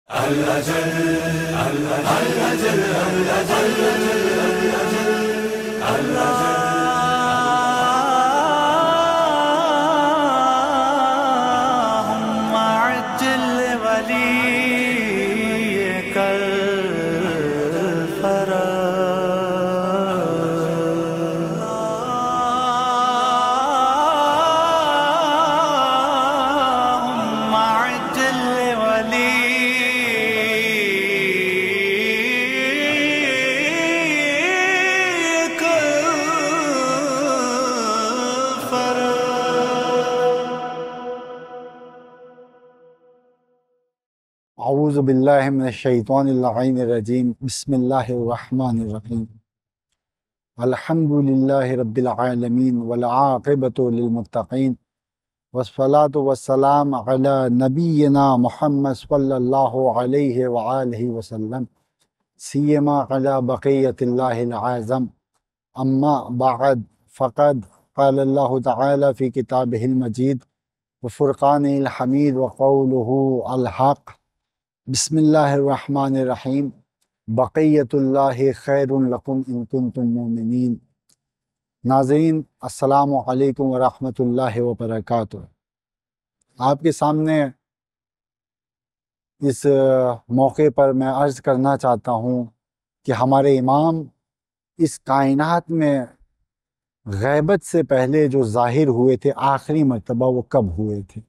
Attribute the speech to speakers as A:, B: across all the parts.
A: اللهم عجل وليك اللهم عجل وليك
B: اعوذ باللہ من الشیطان اللعین الرجیم بسم اللہ الرحمن الرحیم الحمد للہ رب العالمین والعاقبۃ للمتقین والصلاة والسلام علی نبینا محمد صلی اللہ علیہ وآلہ وسلم سیما علی بقیت اللہ العظم اما بعد فقد قال اللہ تعالی فی کتابہ المجید وفرقان الحمید وقولہ الحق بسم اللہ الرحمن الرحیم بقیت اللہ خیر لکم ان کنتم مؤمنین۔ ناظرین السلام علیکم ورحمۃ اللہ وبرکاتہ۔ آپ کے سامنے اس موقع پر میں عرض کرنا چاہتا ہوں کہ ہمارے امام اس کائنات میں غیبت سے پہلے جو ظاہر ہوئے تھے آخری مرتبہ وہ کب ہوئے تھے؟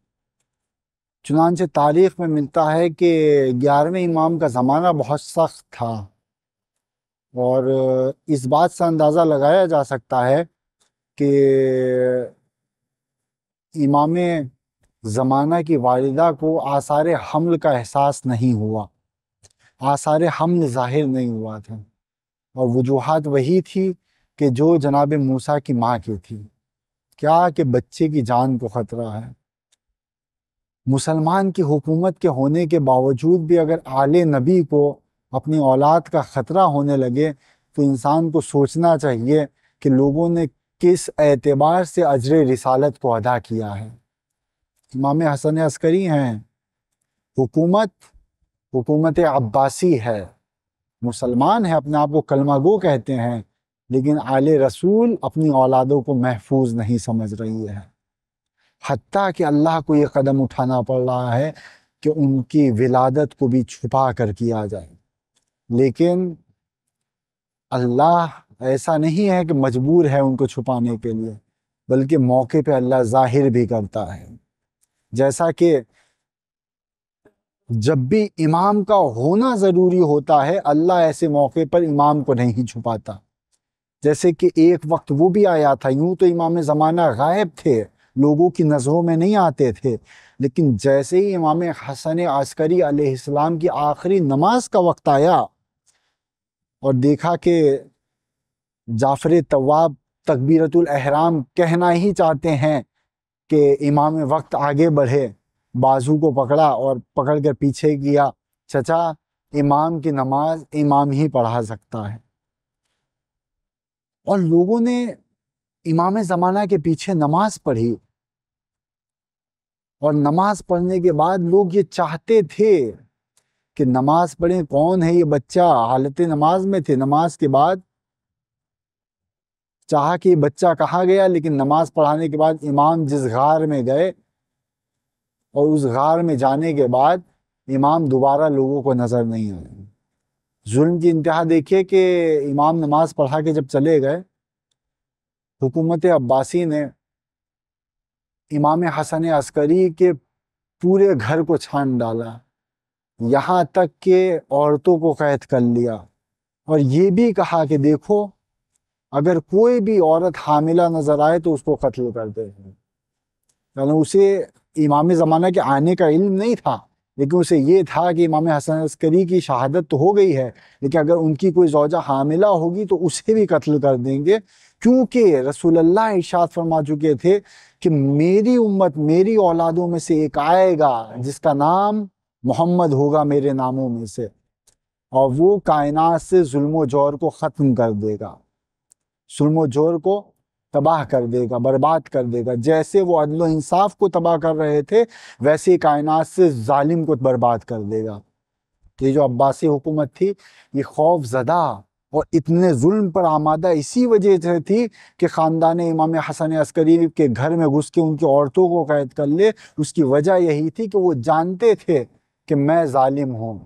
B: چنانچہ تاریخ میں ملتا ہے کہ 11ویں امام کا زمانہ بہت سخت تھا، اور اس بات سے اندازہ لگایا جا سکتا ہے کہ امام زمانہ کی والدہ کو آثار حمل کا احساس نہیں ہوا، آثار حمل ظاہر نہیں ہوا تھا، اور وجوہات وہی تھی کہ جو جناب موسیٰ کی ماں کی تھی، کیا کہ بچے کی جان کو خطرہ ہے۔ مسلمان کی حکومت کے ہونے کے باوجود بھی اگر آل نبی کو اپنی اولاد کا خطرہ ہونے لگے تو انسان کو سوچنا چاہیے کہ لوگوں نے کس اعتبار سے اجر رسالت کو ادا کیا ہے۔ امام حسن عسکری ہیں، حکومت عباسی ہے، مسلمان ہے، اپنے آپ کو کلمہ گو کہتے ہیں، لیکن آل رسول اپنی اولادوں کو محفوظ نہیں سمجھ رہی ہے، حتیٰ کہ اللہ کو یہ قدم اٹھانا پڑ رہا ہے کہ ان کی ولادت کو بھی چھپا کر کیا جائے۔ لیکن اللہ ایسا نہیں ہے کہ مجبور ہے ان کو چھپانے کے لیے، بلکہ موقع پہ اللہ ظاہر بھی کرتا ہے۔ جیسا کہ جب بھی امام کا ہونا ضروری ہوتا ہے اللہ ایسے موقع پر امام کو نہیں چھپاتا۔ جیسے کہ ایک وقت وہ بھی آیا تھا، یوں تو امام زمانہ غائب تھے، لوگوں کی نظروں میں نہیں آتے تھے، لیکن جیسے ہی امام حسن عسکری علیہ السلام کی آخری نماز کا وقت آیا اور دیکھا کہ جعفر طواب تکبیرۃ الاحرام کہنا ہی چاہتے ہیں کہ امام وقت آگے بڑھے، بازو کو پکڑا اور پکڑ کر پیچھے کیا، چچا امام کی نماز امام ہی پڑھا سکتا ہے۔ اور لوگوں نے امام زمانہ کے پیچھے نماز پڑھی، اور نماز پڑھنے کے بعد لوگ یہ چاہتے تھے کہ نماز پڑھیں، کون ہے یہ بچہ، حالت نماز میں تھے۔ نماز کے بعد چاہا کہ یہ بچہ کہاں گیا، لیکن نماز پڑھانے کے بعد امام جس غار میں گئے اور اس غار میں جانے کے بعد امام دوبارہ لوگوں کو نظر نہیں آئے۔ ظلم کی انتہا دیکھیے کہ امام نماز پڑھا کے جب چلے گئے، حکومت عباسی نے امام حسن عسکری کے پورے گھر کو چھان ڈالا، یہاں تک کہ عورتوں کو قید کر لیا، اور یہ بھی کہا کہ دیکھو اگر کوئی بھی عورت حاملہ نظر آئے تو اس کو قتل کر دے۔ یعنی اسے امام زمانہ کے آنے کا علم نہیں تھا، لیکن اسے یہ تھا کہ امام حسن عسکری کی شہادت تو ہو گئی ہے، لیکن اگر ان کی کوئی زوجہ حاملہ ہوگی تو اسے بھی قتل کر دیں گے، کیونکہ رسول اللہ ارشاد فرما چکے تھے کہ میری امت، میری اولادوں میں سے ایک آئے گا جس کا نام محمد ہوگا میرے ناموں میں سے، اور وہ کائنات سے ظلم و جور کو ختم کر دے گا، ظلم و جور کو تباہ کر دے گا، برباد کر دے گا۔ جیسے وہ عدل و انصاف کو تباہ کر رہے تھے، ویسے کائنات سے ظالم کو برباد کر دے گا۔ یہ جو عباسی حکومت تھی یہ خوف زدہ اور اتنے ظلم پر آمادہ اسی وجہ سے تھی کہ خاندان امام حسن عسکری کے گھر میں گھس کے ان کی عورتوں کو قید کر لے. اس کی وجہ یہی تھی کہ وہ جانتے تھے کہ میں ظالم ہوں،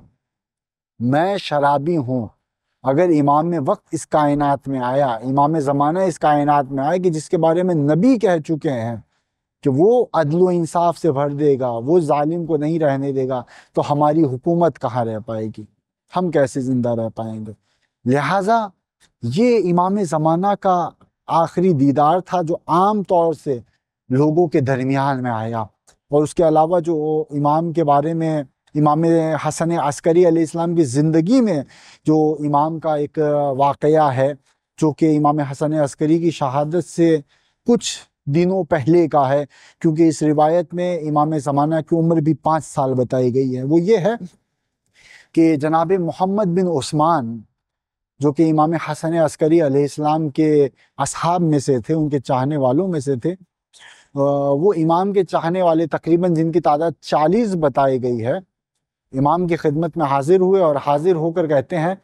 B: میں شرابی ہوں. اگر امام وقت اس کائنات میں آیا، امام زمانہ اس کائنات میں آیا کہ جس کے بارے میں نبی کہہ چکے ہیں کہ وہ عدل و انصاف سے بھر دے گا، وہ ظالم کو نہیں رہنے دے گا، تو ہماری حکومت کہاں رہ پائے گی، ہم کیسے زندہ رہ پائیں گے. لہٰذا یہ امام زمانہ کا آخری دیدار تھا جو عام طور سے لوگوں کے درمیان میں آیا. اور اس کے علاوہ جو امام کے بارے میں امام حسن عسکری علیہ السلام کی زندگی میں جو امام کا ایک واقعہ ہے جو کہ امام حسن عسکری کی شہادت سے کچھ دنوں پہلے کا ہے، کیونکہ اس روایت میں امام زمانہ کی عمر بھی 5 سال بتائی گئی ہے. وہ یہ ہے کہ جناب محمد بن عثمان جو کہ امام حسن عسکری علیہ السلام کے اصحاب میں سے تھے، ان کے چاہنے والوں میں سے تھے، وہ امام کے چاہنے والے تقریباً جن کی تعداد 40 بتائی گئی ہے، امام کی خدمت میں حاضر ہوئے اور حاضر ہو کر کہتے ہیں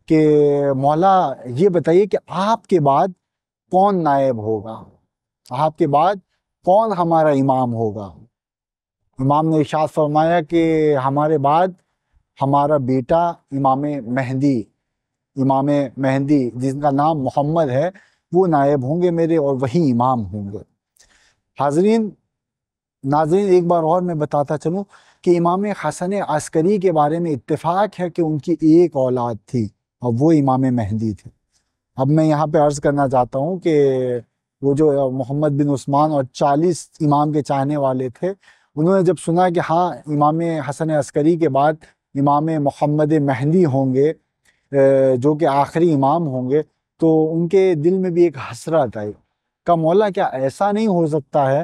B: کہ مولا یہ بتائیے کہ آپ کے بعد کون نائب ہوگا، آپ کے بعد کون ہمارا امام ہوگا. امام نے ارشاد فرمایا کہ ہمارے بعد ہمارا بیٹا امام مہدی جن کا نام محمد ہے وہ نائب ہوں گے میرے، اور وہی امام ہوں گے. ناظرین ایک بار اور میں بتاتا چلوں کہ امام حسن عسکری کے بارے میں اتفاق ہے کہ ان کی ایک اولاد تھی اور وہ امام مہدی تھے. اب میں یہاں پہ عرض کرنا چاہتا ہوں کہ وہ جو محمد بن عثمان اور 40 امام کے چاہنے والے تھے، انہوں نے جب سنا کہ ہاں امام حسن عسکری کے بعد امام محمد مہدی ہوں گے جو کہ آخری امام ہوں گے، تو ان کے دل میں بھی ایک حسرت آئی کہ مولا کیا ایسا نہیں ہو سکتا ہے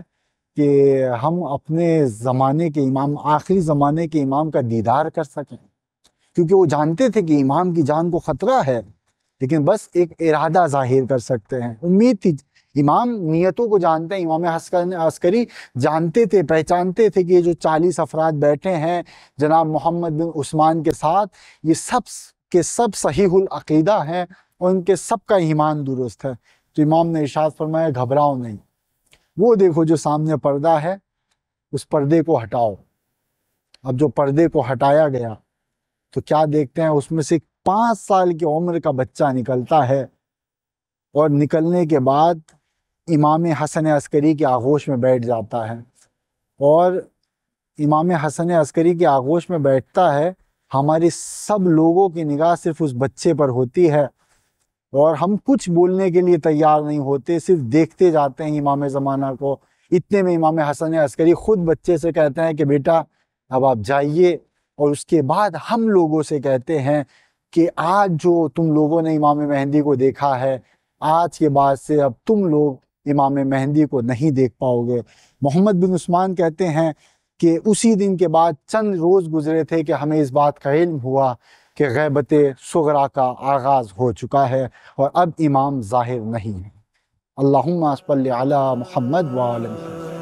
B: کہ ہم اپنے زمانے کے امام، آخری زمانے کے امام کا دیدار کر سکیں. کیونکہ وہ جانتے تھے کہ امام کی جان کو خطرہ ہے، لیکن بس ایک ارادہ ظاہر کر سکتے ہیں. امید تھی، امام نیتوں کو جانتے ہیں. امام حسن عسکری جانتے تھے، پہچانتے تھے کہ یہ جو 40 افراد بیٹھے ہیں جناب محمد بن عثمان کے ساتھ، یہ سب کے سب صحیح العقیدہ ہیں اور ان کے سب کا ایمان درست ہے. تو امام نے ارشاد فرمایا گھبراؤ نہیں، وہ دیکھو جو سامنے پردہ ہے اس پردے کو ہٹاؤ. اب جو پردے کو ہٹایا گیا تو کیا دیکھتے ہیں، اس میں سے 5 سال کی عمر کا بچہ نکلتا ہے، اور نکلنے کے بعد امام حسن عسکری کی آغوش میں بیٹھ جاتا ہے. اور امام حسن عسکری کی آغوش میں بیٹھتا ہے، ہماری سب لوگوں کی نگاہ صرف اس بچے پر ہوتی ہے اور ہم کچھ بولنے کے لیے تیار نہیں ہوتے، صرف دیکھتے جاتے ہیں امام زمانہ کو. اتنے میں امام حسن عسکری خود بچے سے کہتے ہیں کہ بیٹا اب آپ جائیے، اور اس کے بعد ہم لوگوں سے کہتے ہیں کہ آج جو تم لوگوں نے امام مہدی کو دیکھا ہے، آج کے بعد سے اب تم لوگ امام مہدی کو نہیں دیکھ پاؤ گے. محمد بن عثمان کہتے ہیں کہ اسی دن کے بعد چند روز گزرے تھے کہ ہمیں اس بات کا علم ہوا کہ غیبت صغریٰ کا آغاز ہو چکا ہے اور اب امام ظاہر نہیں ہے. اللہم صلی علی محمد وعلی محمد.